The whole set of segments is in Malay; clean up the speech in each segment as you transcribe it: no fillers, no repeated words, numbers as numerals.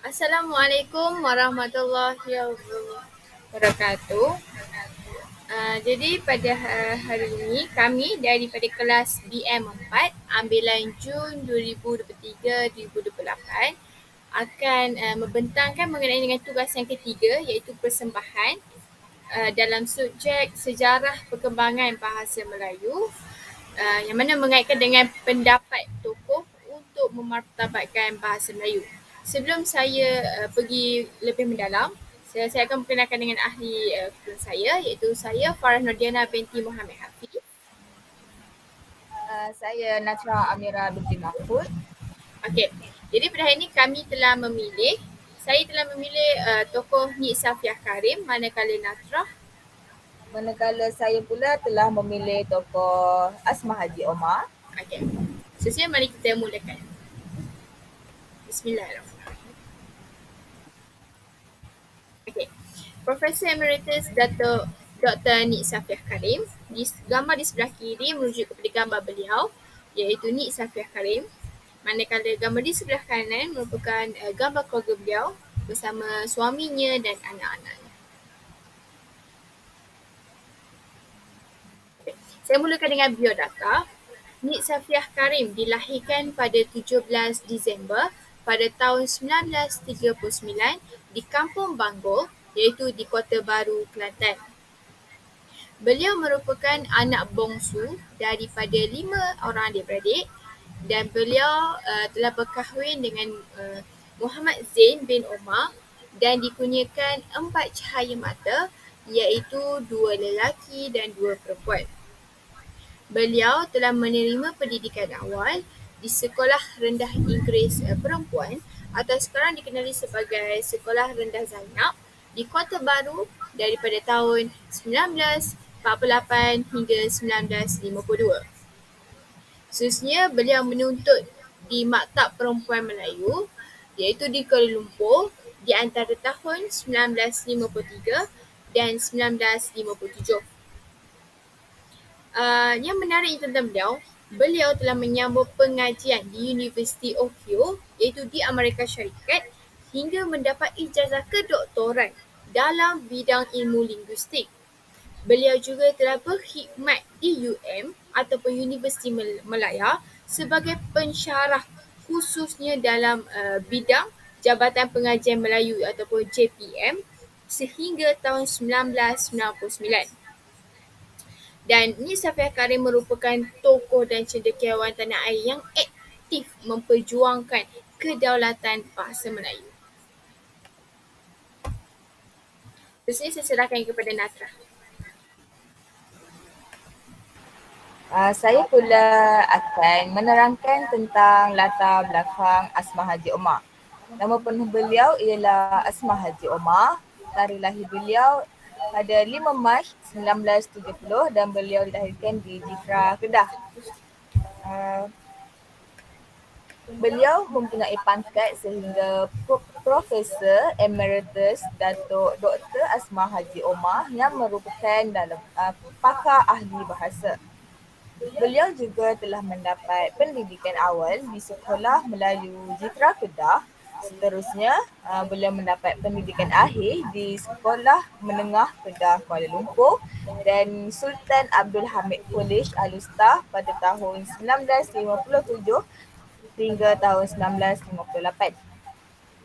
Assalamualaikum warahmatullahi wabarakatuh. Jadi pada hari ini kami daripada kelas BM4 ambilan Jun 2023-2028 akan membentangkan mengenai dengan tugas yang ketiga iaitu persembahan dalam subjek sejarah perkembangan bahasa Melayu yang mana mengaitkan dengan pendapat tokoh untuk memartabatkan bahasa Melayu. Sebelum saya pergi lebih mendalam, saya akan perkenalkan dengan ahli saya iaitu saya Farah Nordiana binti Muhammad Hafiz. Saya Natra Amira binti Mahfud. Okey. Jadi pada hari ini saya telah memilih tokoh Nik Safiah Karim manakala Natrah. Manakala saya pula telah memilih tokoh Asma Haji Omar. Okey. Sesuai mari kita mulakan. Bismillahirrahmanirrahim. Okey. Profesor Emeritus Dato' Dr. Nik Safiah Karim. Gambar di sebelah kiri merujuk kepada gambar beliau iaitu Nik Safiah Karim. Manakala gambar di sebelah kanan merupakan gambar keluarga beliau bersama suaminya dan anak-anaknya. Okay. Saya mulakan dengan biodata. Nik Safiah Karim dilahirkan pada 17 Disember pada tahun 1939 di Kampung Banggol iaitu di Kota Baru, Kelantan. Beliau merupakan anak bongsu daripada 5 orang adik-beradik dan beliau telah berkahwin dengan Muhammad Zain bin Omar dan dikurniakan 4 cahaya mata iaitu 2 lelaki dan 2 perempuan. Beliau telah menerima pendidikan awal di Sekolah Rendah Inggeris Perempuan atau sekarang dikenali sebagai Sekolah Rendah Zainab di Kota Baru daripada tahun 1948 hingga 1952. Seterusnya beliau menuntut di Maktab Perempuan Melayu iaitu di Kuala Lumpur di antara tahun 1953 dan 1957. Yang menarik tentang beliau telah menyambut pengajian di Universiti Ohio iaitu di Amerika Syarikat hingga mendapat ijazah kedoktoran dalam bidang ilmu linguistik. Beliau juga telah berkhidmat di UM ataupun Universiti Melaya sebagai pensyarah khususnya dalam bidang Jabatan Pengajian Melayu ataupun JPM sehingga tahun 1999. Dan Nik Safiah Karim merupakan tokoh dan cendekiawan tanah air yang aktif memperjuangkan kedaulatan bahasa Melayu. Terus ini saya serahkan kepada Natra. Saya pula akan menerangkan tentang latar belakang Asma Haji Omar. Nama penuh beliau ialah Asma Haji Omar. Tarikh lahir beliau pada 5 Mac 1970 dan beliau dilahirkan di Jifra, Kedah. Beliau mempunyai pangkat sehingga Profesor Emeritus Dato' Dr. Asma Haji Omar yang merupakan pakar ahli bahasa. Beliau juga telah mendapat pendidikan awal di Sekolah Melayu Jitra Kedah. Seterusnya, beliau mendapat pendidikan akhir di Sekolah Menengah Kedah Kuala Lumpur dan Sultan Abdul Hamid College Al-Ustah pada tahun 1957 hingga tahun 1958.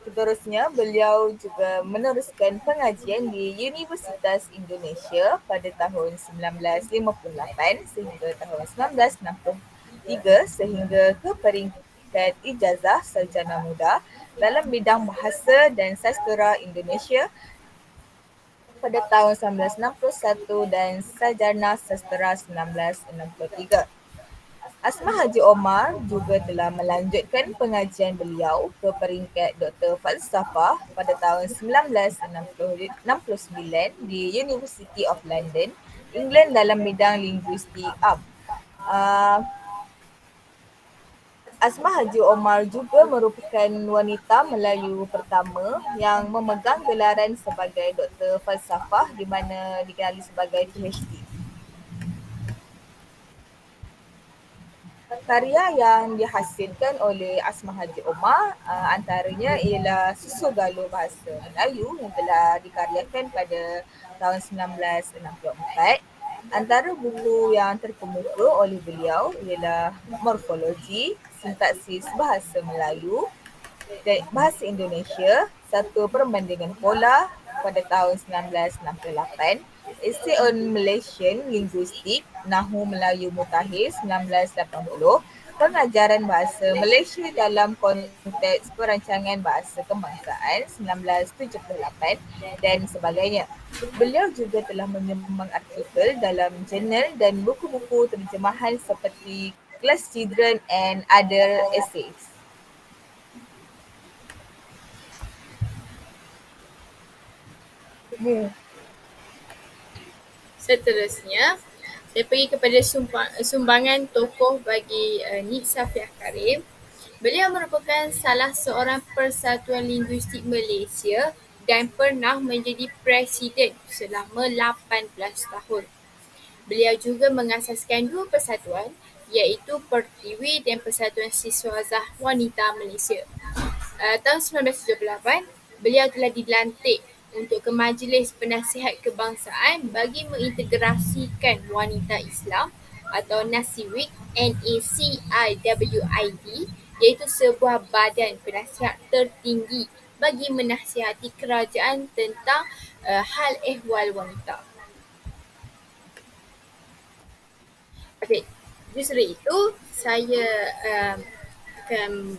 Seterusnya, beliau juga meneruskan pengajian di Universitas Indonesia pada tahun 1958 sehingga tahun 1963 sehingga ke peringkat ijazah sarjana muda dalam bidang bahasa dan sastera Indonesia pada tahun 1961 dan sarjana sastera 1963. Asma Haji Omar juga telah melanjutkan pengajian beliau ke peringkat Doktor Falsafah pada tahun 1969 di University of London, England dalam bidang linguistik Arab. Asma Haji Omar juga merupakan wanita Melayu pertama yang memegang gelaran sebagai Doktor Falsafah di mana dikenali sebagai PhD. Karya yang dihasilkan oleh Asma Haji Omar antaranya ialah Susu Galuh Bahasa Melayu yang telah dikaryakan pada tahun 1964. Antara buku yang terkemuka oleh beliau ialah Morfologi, Sintaksis Bahasa Melayu dan Bahasa Indonesia, satu perbandingan pola pada tahun 1968, Essay on Malaysian Linguistic, Nahu Melayu Mutakhir 1980, Pengajaran Bahasa Malaysia dalam konteks perancangan bahasa kebangsaan 1978 dan sebagainya. Beliau juga telah menyumbang artikel dalam jurnal dan buku-buku terjemahan seperti Class Children and Other Essays. Seterusnya, saya pergi kepada sumbangan tokoh bagi Nik Safiah Karim. Beliau merupakan salah seorang Persatuan Linguistik Malaysia dan pernah menjadi Presiden selama 18 tahun. Beliau juga mengasaskan dua persatuan, iaitu Pertiwi dan Persatuan Siswazah Wanita Malaysia. Tahun 1978, beliau telah dilantik untuk ke Majlis Penasihat Kebangsaan bagi mengintegrasikan wanita Islam atau NASIWID, NACIWID, iaitu sebuah badan penasihat tertinggi bagi menasihati kerajaan tentang hal ehwal wanita. Okey, justru itu saya akan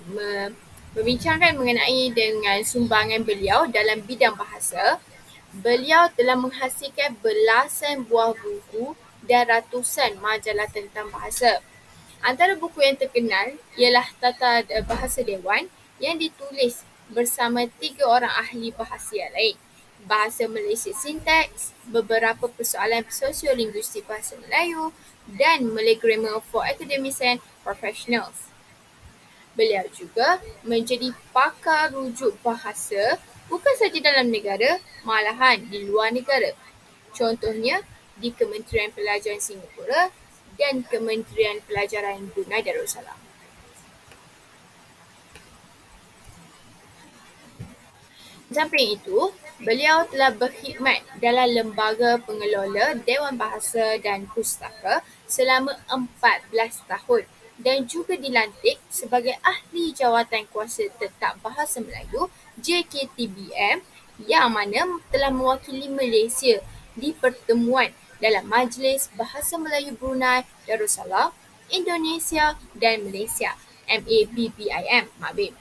membincangkan mengenai dengan sumbangan beliau dalam bidang bahasa. Beliau telah menghasilkan belasan buah buku dan ratusan majalah tentang bahasa. Antara buku yang terkenal ialah Tata Bahasa Dewan yang ditulis bersama 3 orang ahli bahasa yang lain. Bahasa Malaysia Sintaks, beberapa persoalan sosiolinguistik bahasa Melayu dan Malay Grammar for Academics and Professionals. Beliau juga menjadi pakar rujuk bahasa bukan sahaja dalam negara, malahan di luar negara. Contohnya di Kementerian Pelajaran Singapura dan Kementerian Pelajaran Brunei Darussalam. Di samping itu, beliau telah berkhidmat dalam Lembaga Pengelola Dewan Bahasa dan Pustaka selama 14 tahun dan juga dilantik sebagai Ahli Jawatan Kuasa Tetap Bahasa Melayu JKTBM yang mana telah mewakili Malaysia di pertemuan dalam Majlis Bahasa Melayu Brunei Darussalam, Indonesia dan Malaysia MABBIM, MABIM.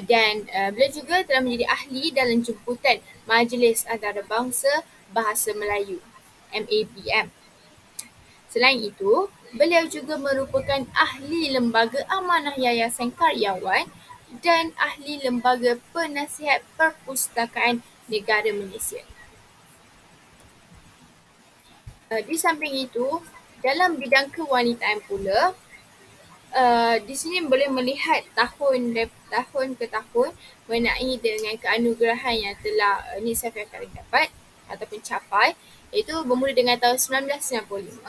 Dan beliau juga telah menjadi ahli dalam jemputan Majlis Antarabangsa Bahasa Melayu MABM. Selain itu, beliau juga merupakan ahli Lembaga Amanah Yayasan Karyawan dan ahli Lembaga Penasihat Perpustakaan Negara Malaysia. Di samping itu, dalam bidang kewanitaan pula, di sini boleh melihat tahun ke tahun mengenai dengan keanugerahan yang telah Nik Safiah Karim dapat ataupun capai, iaitu bermula dengan tahun 1995.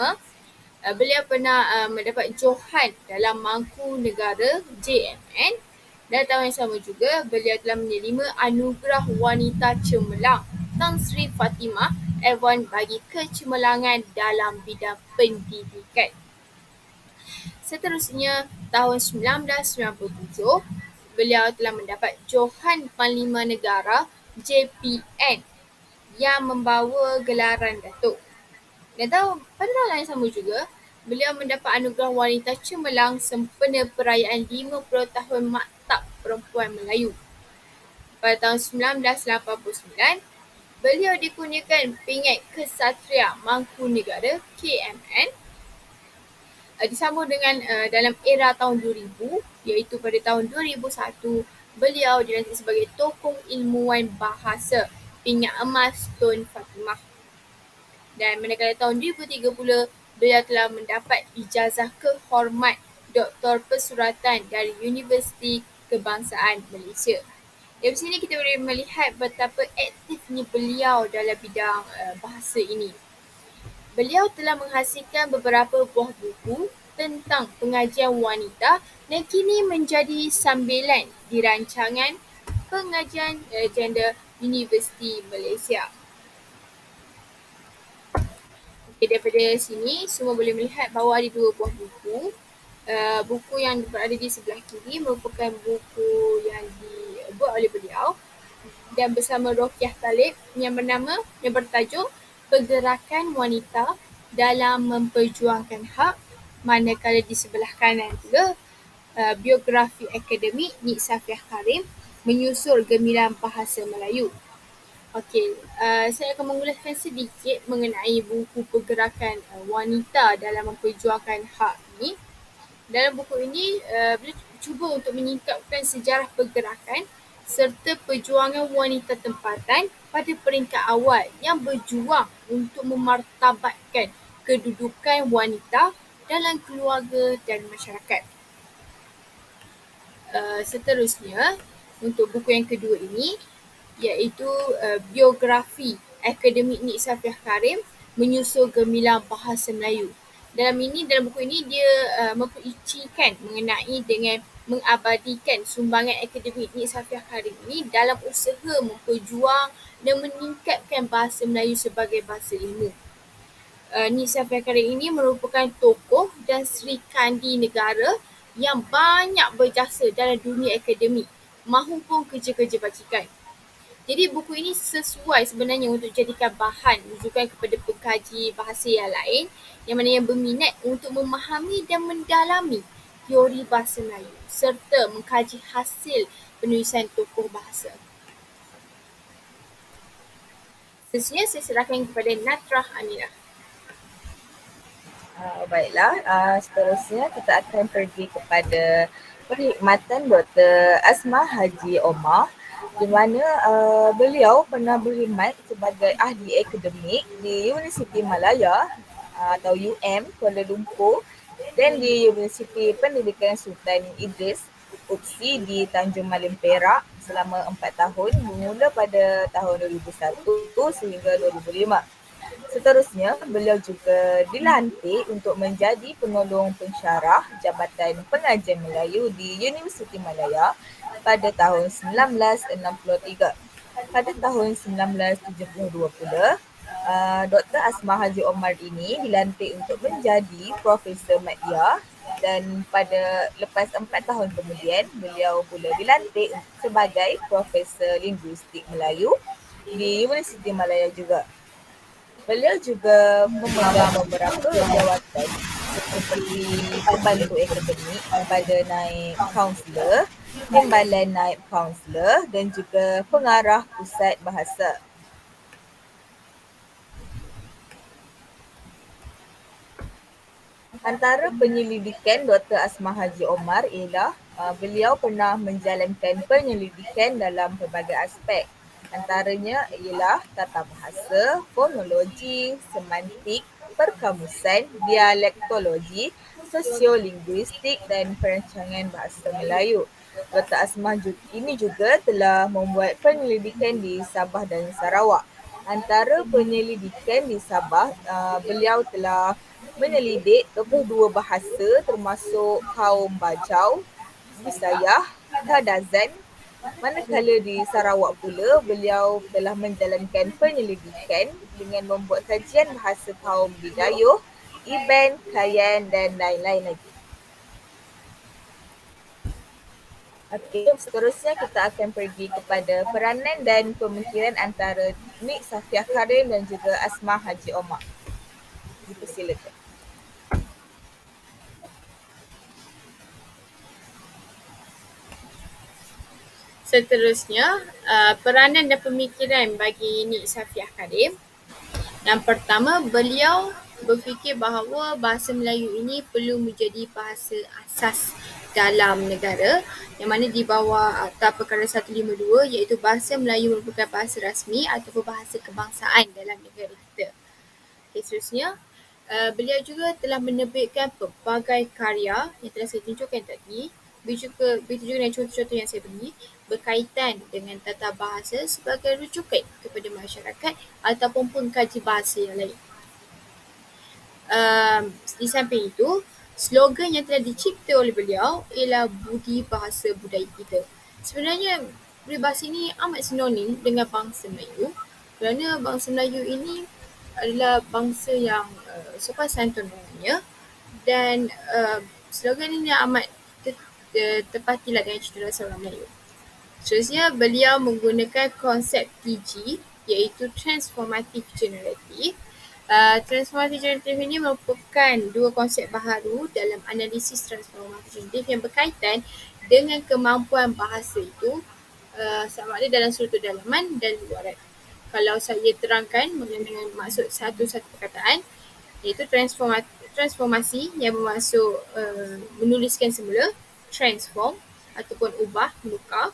Beliau pernah mendapat johan dalam Mangku Negara JMN, dan tahun yang sama juga beliau telah menerima anugerah wanita cemerlang Tan Sri Fatimah Award bagi kecemerlangan dalam bidang pendidikan. Seterusnya, tahun 1997, beliau telah mendapat johan Panglima Negara JPN yang membawa gelaran Datuk. Dan pada tahun yang sama juga, beliau mendapat anugerah wanita cemerlang sempena perayaan 50 tahun Maktab Perempuan Melayu. Pada tahun 1989, beliau dikurniakan pingat Kesatria Mangkunegara KMN. Disambung dengan dalam era tahun 2000, iaitu pada tahun 2001, beliau dilantik sebagai tokoh ilmuwan bahasa pingat emas Tun Fatimah. Dan manakala tahun 2030, beliau telah mendapat ijazah kehormat Doktor Persuratan dari Universiti Kebangsaan Malaysia. Dari sini kita boleh melihat betapa aktifnya beliau dalam bidang bahasa ini. Beliau telah menghasilkan beberapa buah buku tentang pengajian wanita dan kini menjadi sambilan di rancangan pengajian gender Universiti Malaysia. Okay, daripada sini semua boleh melihat bahawa ada dua buah buku. Buku yang berada di sebelah kiri merupakan buku yang dibuat oleh beliau dan bersama Rokiah Talib yang bertajuk Pergerakan Wanita dalam Memperjuangkan Hak, manakala di sebelah kanan pula biografi akademik Nik Safiah Karim menyusul gemilang bahasa Melayu. Okey, saya akan mengulaskan sedikit mengenai buku Pergerakan Wanita dalam Memperjuangkan Hak ini. Dalam buku ini, beliau cuba untuk menyingkapkan sejarah pergerakan serta perjuangan wanita tempatan pada peringkat awal yang berjuang untuk memartabatkan kedudukan wanita dalam keluarga dan masyarakat. Seterusnya, untuk buku yang kedua ini, iaitu biografi akademik Nik Safiah Karim menyusul gemilang bahasa Melayu. Dalam buku ini dia mempericikan mengenai dengan mengabadikan sumbangan akademik Nik Safiah Karim ini dalam usaha memperjuang dan meningkatkan bahasa Melayu sebagai bahasa ilmu. Nik Safiah Karim ini merupakan tokoh dan serikandi negara yang banyak berjasa dalam dunia akademik mahupun kerja-kerja bajikan. Jadi buku ini sesuai sebenarnya untuk jadikan bahan rujukan kepada pengkaji bahasa yang lain yang mana yang berminat untuk memahami dan mendalami teori bahasa Melayu serta mengkaji hasil penulisan tokoh bahasa. Seterusnya saya serahkan kepada Natrah Aminah. Baiklah, seterusnya kita akan pergi kepada perkhidmatan Dr. Asma Haji Omar, di mana beliau pernah berkhidmat sebagai ahli akademik di Universiti Malaya atau UM Kuala Lumpur dan di Universiti Pendidikan Sultan Idris UPSI di Tanjung Malim Perak selama 4 tahun bermula pada tahun 2001 sehingga 2005. Seterusnya, beliau juga dilantik untuk menjadi penolong pensyarah Jabatan Pengajian Melayu di Universiti Malaya pada tahun 1963. Pada tahun 1972 pula, Dr. Asma Haji Omar ini dilantik untuk menjadi Profesor Madya dan lepas 4 tahun kemudian, beliau pula dilantik sebagai Profesor Linguistik Melayu di Universiti Malaya juga. Beliau juga memegang beberapa jawatan seperti pembantu akademik, badan naib kaunselor, timbalan naib kaunselor dan juga pengarah pusat bahasa. Antara penyelidikan Dr. Asma Haji Omar ialah beliau pernah menjalankan penyelidikan dalam pelbagai aspek. Antaranya ialah tata bahasa, fonologi, semantik, perkamusan, dialektologi, sosiolinguistik dan perancangan bahasa Melayu. Dr. Asma ini juga telah membuat penyelidikan di Sabah dan Sarawak. Antara penyelidikan di Sabah, beliau telah menyelidik 22 bahasa termasuk kaum Bajau, Bisayah, Kadazan. Manakala di Sarawak pula, beliau telah menjalankan penyelidikan dengan membuat kajian bahasa kaum Bidayuh, Iban, Kayan dan lain-lain lagi. Okey, seterusnya kita akan pergi kepada peranan dan pemikiran antara Nik Safiah Karim dan juga Asma Haji Omar. Dipersilakan. Seterusnya, peranan dan pemikiran bagi Nik Safiah Karim. Yang pertama, beliau berfikir bahawa bahasa Melayu ini perlu menjadi bahasa asas dalam negara yang mana di bawah Akta Perkara 152 iaitu bahasa Melayu merupakan bahasa rasmi ataupun bahasa kebangsaan dalam negara kita. Okay, seterusnya, beliau juga telah menerbitkan pelbagai karya yang telah saya tunjukkan tadi. Begitu juga dengan contoh-contoh yang saya beri berkaitan dengan tata bahasa sebagai rujukan kepada masyarakat ataupun pengkaji bahasa yang lain. Di samping itu, Slogan yang telah dicipta oleh beliau ialah budi bahasa budaya kita. Sebenarnya peribahasa ini amat sinonim dengan bangsa Melayu kerana bangsa Melayu ini adalah bangsa yang sopan santun orangnya dan slogan ini amat terpatilah dengan cita rasa orang Melayu. Seterusnya, beliau menggunakan konsep TG iaitu Transformative Generative. Transformative Generative ini merupakan dua konsep baharu dalam analisis transformatif generatif yang berkaitan dengan kemampuan bahasa itu sama ada dalam struktur dalaman dan luaran. Kalau saya terangkan dengan maksud satu-satu perkataan, iaitu transformasi yang bermaksud menuliskan semula, transform ataupun ubah, menukar.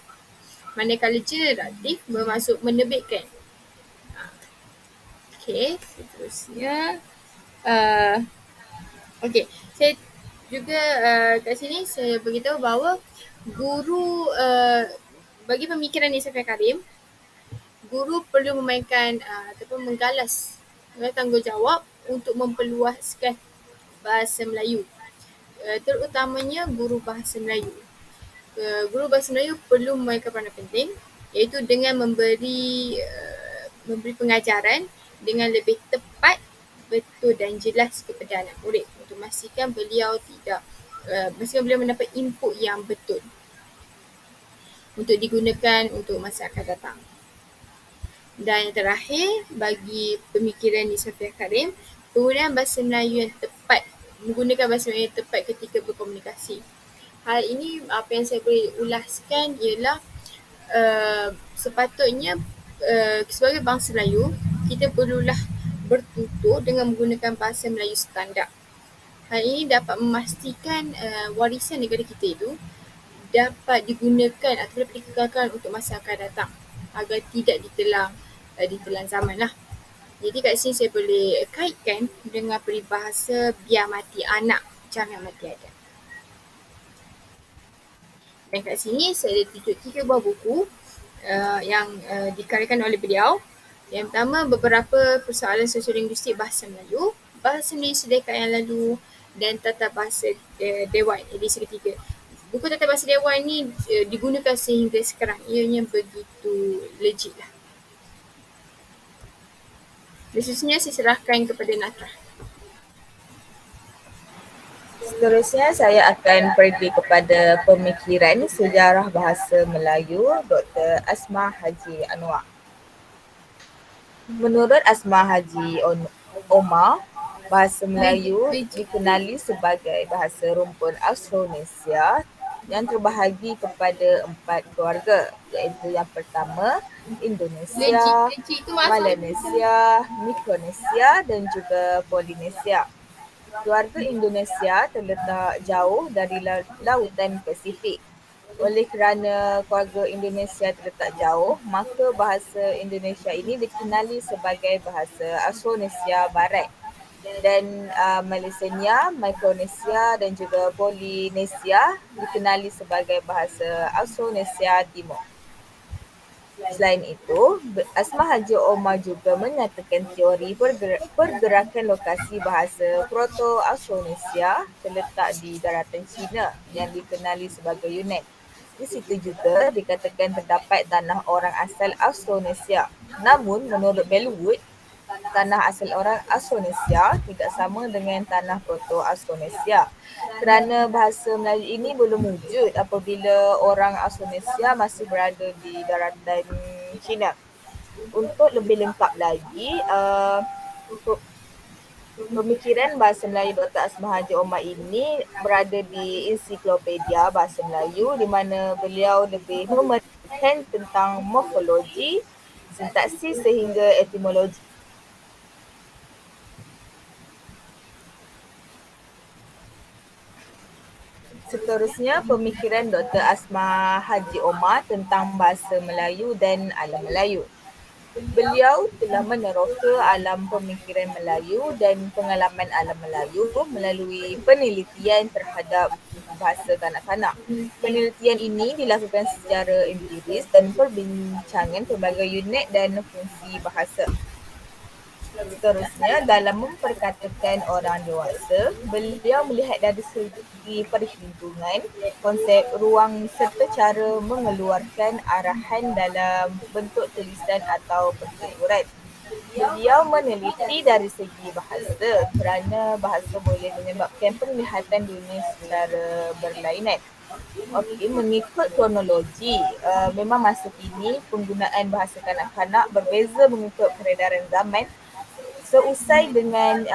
Manakala generatif bermaksud menerbitkan. Okey, seterusnya. Okey, saya juga kat sini saya beritahu bahawa guru bagi pemikiran Nisa Karim, guru perlu memainkan ataupun menggalas tanggungjawab untuk memperluaskan bahasa Melayu. Terutamanya guru bahasa Melayu. Guru bahasa Melayu perlu memainkan peranan penting iaitu dengan memberi pengajaran dengan lebih tepat, betul dan jelas kepada anak murid untuk memastikan beliau mendapat input yang betul untuk digunakan untuk masa akan datang. Dan yang terakhir, bagi pemikiran di Safiya Karim, penggunaan bahasa Melayu yang tepat, menggunakan bahasa Melayu yang tepat ketika berkomunikasi. Hal ini apa yang saya boleh ulaskan ialah sepatutnya sebagai bangsa Melayu, kita perlulah bertutur dengan menggunakan bahasa Melayu standard. Hal ini dapat memastikan warisan negara kita itu dapat digunakan atau dapat dikekalkan untuk masa akan datang agar tidak ditelan zaman lah. Jadi kat sini saya boleh kaitkan dengan peribahasa biar mati anak, jangan mati adat. Dan kat sini saya ada tunjuk 3 buah buku yang dikaryakan oleh beliau. Yang pertama, beberapa persoalan sosiolinguistik bahasa Melayu, bahasa Melayu sedekah yang lalu dan tata bahasa Dewan edisi ketiga. Buku tata bahasa Dewan ni digunakan sehingga sekarang. Ianya begitu legit lah. Seterusnya saya serahkan kepada Natrah. Seterusnya saya akan pergi kepada pemikiran sejarah bahasa Melayu Dr. Asma Haji Anwar. Menurut Asma Haji Omar, bahasa Melayu dikenali sebagai bahasa rumpun Austronesia yang terbahagi kepada 4 keluarga, iaitu yang pertama Indonesia, Melanesia, Mikronesia dan juga Polinesia. Keluarga Indonesia terletak jauh dari lautan Pasifik. Oleh kerana keluarga Indonesia terletak jauh, maka bahasa Indonesia ini dikenali sebagai bahasa Austronesia Barat. Dan Malaysia, Mikronesia dan juga Polinesia dikenali sebagai bahasa Austronesia Timur. Selain itu, Asma Haji Omar juga menyatakan teori pergerakan lokasi bahasa Proto-Austronesia terletak di daratan China yang dikenali sebagai Yunnan. Di situ juga dikatakan terdapat tanah orang asal Austronesia. Namun, menurut Bellwood, tanah asal orang Austronesia tidak sama dengan tanah Proto-Austronesia kerana bahasa Melayu ini belum wujud apabila orang Austronesia masih berada di daratan China. Untuk lebih lengkap lagi, pemikiran bahasa Melayu Dr. Asma Haji Omar ini berada di Ensiklopedia Bahasa Melayu di mana beliau lebih memerhatikan tentang morfologi, sintaksis sehingga etimologi. Seterusnya, pemikiran Dr. Asma Haji Omar tentang bahasa Melayu dan alam Melayu. Beliau telah meneroka alam pemikiran Melayu dan pengalaman alam Melayu melalui penelitian terhadap bahasa kanak-kanak. Penelitian ini dilakukan secara empiris dan perbincangan pelbagai unit dan fungsi bahasa. Seterusnya, dalam memperkatakan orang dewasa, beliau melihat dari segi perhitungan, konsep ruang serta cara mengeluarkan arahan dalam bentuk tulisan atau pertuturan. Beliau meneliti dari segi bahasa kerana bahasa boleh menyebabkan penglihatan dunia secara berlainan. Okey, mengikut kronologi, memang masa kini penggunaan bahasa kanak-kanak berbeza mengikut peredaran zaman seusai dengan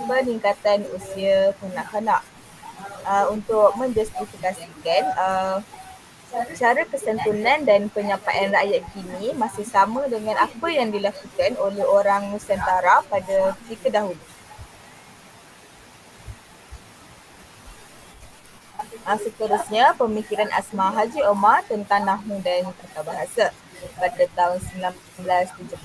peningkatan usia kanak-kanak. Untuk menjustifikasikan, cara kesantunan dan penyampaian rakyat kini masih sama dengan apa yang dilakukan oleh orang Nusantara pada ketika dahulu. Seterusnya, pemikiran Asma Haji Omar tentang Nahwu dan Tata Bahasa. Pada tahun 1976,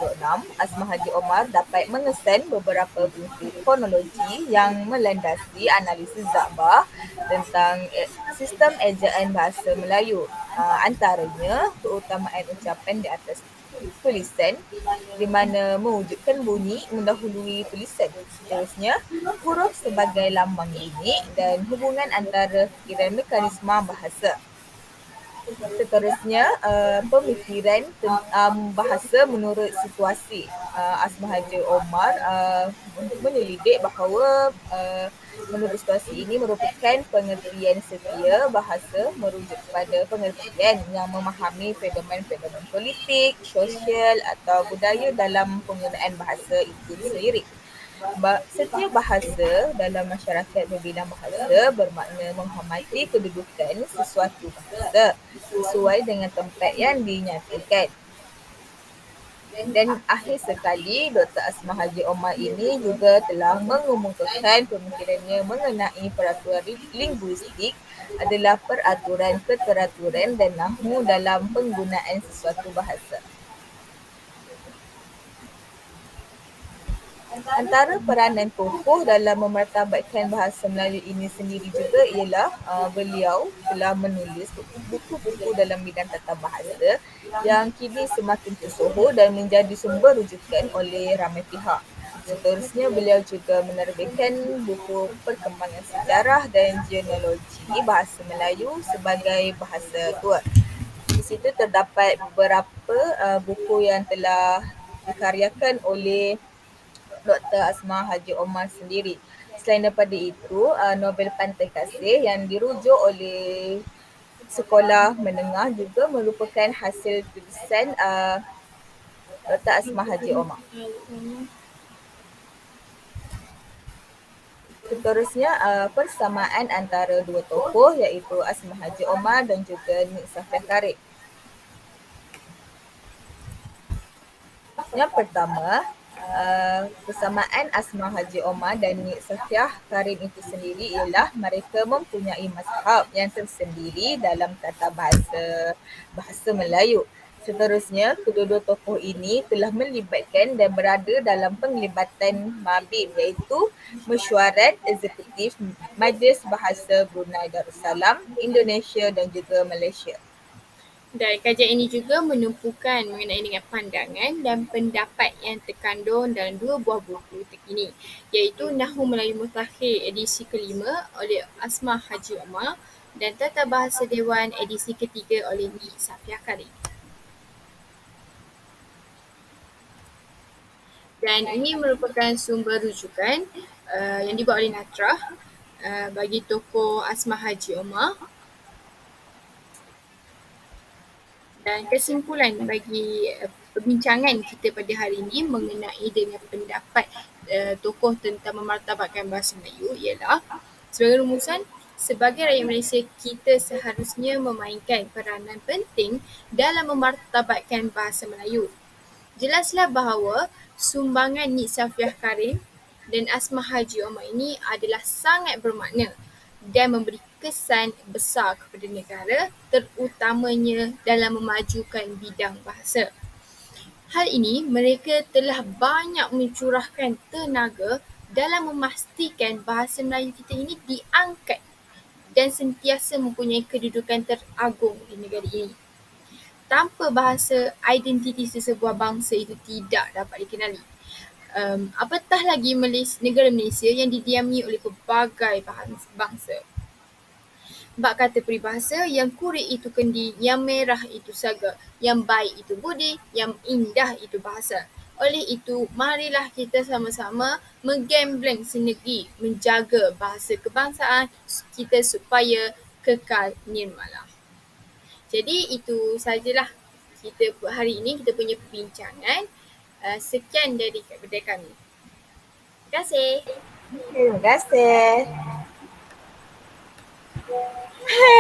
Asma Haji Omar dapat mengesan beberapa prinsip kronologi yang melandasi analisis Zabah tentang sistem ejaan bahasa Melayu. Antaranya, keutamaan ucapan di atas tulisan di mana mewujudkan bunyi mendahului tulisan. Seterusnya, huruf sebagai lambang unik dan hubungan antara fikiran mekanisme bahasa. Seterusnya, pemikiran bahasa menurut situasi. Asma Haji Omar menyelidik bahawa menurut situasi ini merupakan pengertian setia bahasa merujuk kepada pengertian yang memahami fenomena-fenomena politik, sosial atau budaya dalam penggunaan bahasa itu sendiri. Setiap bahasa dalam masyarakat berbidang bahasa bermakna menghormati kedudukan sesuatu bahasa sesuai dengan tempat yang dinyatakan. Dan akhir sekali, Dr. Asma Haji Omar ini juga telah mengemukakan pemikirannya mengenai peraturan linguistik adalah peraturan keteraturan dan nahwu dalam penggunaan sesuatu bahasa. Antara peranan tokoh dalam memartabatkan bahasa Melayu ini sendiri juga ialah beliau telah menulis buku-buku dalam bidang tata bahasa yang kini semakin tersohor dan menjadi sumber rujukan oleh ramai pihak. Seterusnya, beliau juga menerbitkan buku perkembangan sejarah dan genealogi bahasa Melayu sebagai bahasa tua. Di situ terdapat beberapa buku yang telah dikaryakan oleh Dr. Asma Haji Omar sendiri. Selain daripada itu, novel Pantai Kasih yang dirujuk oleh sekolah menengah juga merupakan hasil tulisan Dr. Asma Haji Omar. Seterusnya, persamaan antara dua tokoh iaitu Asma Haji Omar dan juga Nik Safiah Karim. Yang pertama, persamaan Asma Haji Omar dan Nik Safiah Karim itu sendiri ialah mereka mempunyai mazhab yang tersendiri dalam tata bahasa Melayu. Seterusnya, kedua-dua tokoh ini telah melibatkan dan berada dalam penglibatan MABIM iaitu Mesyuarat Eksekutif Majlis Bahasa Brunei Darussalam, Indonesia dan juga Malaysia. Dan kajian ini juga menumpukan mengenai dengan pandangan dan pendapat yang terkandung dalam dua buah buku terkini, iaitu Nahwu Melayu Mutakhir edisi kelima oleh Asma Haji Omar dan Tata Bahasa Dewan edisi ketiga oleh Nik Safiah Karim. Dan ini merupakan sumber rujukan yang dibuat oleh Natrah bagi tokoh Asma Haji Omar. Dan kesimpulan bagi perbincangan kita pada hari ini mengenai dengan pendapat tokoh tentang memartabatkan bahasa Melayu ialah, sebagai rumusan, sebagai rakyat Malaysia, kita seharusnya memainkan peranan penting dalam memartabatkan bahasa Melayu. Jelaslah bahawa sumbangan Nik Safiah Karim dan Asma Haji Omar ini adalah sangat bermakna dan memberi kesan besar kepada negara, terutamanya dalam memajukan bidang bahasa. Hal ini, mereka telah banyak mencurahkan tenaga dalam memastikan bahasa Melayu kita ini diangkat dan sentiasa mempunyai kedudukan teragung di negara ini. Tanpa bahasa, identiti sesebuah bangsa itu tidak dapat dikenali. Apatah lagi negara Malaysia yang didiami oleh pelbagai bangsa. Bak kata peribahasa, yang kurik itu kendi, yang merah itu saga, yang baik itu budi, yang indah itu bahasa. Oleh itu, marilah kita sama-sama menggembleng senegi menjaga bahasa kebangsaan kita supaya kekal nirmala. Jadi itu sajalah kita hari ini kita punya perbincangan. Sekian daripada kami. Terima kasih. Terima kasih.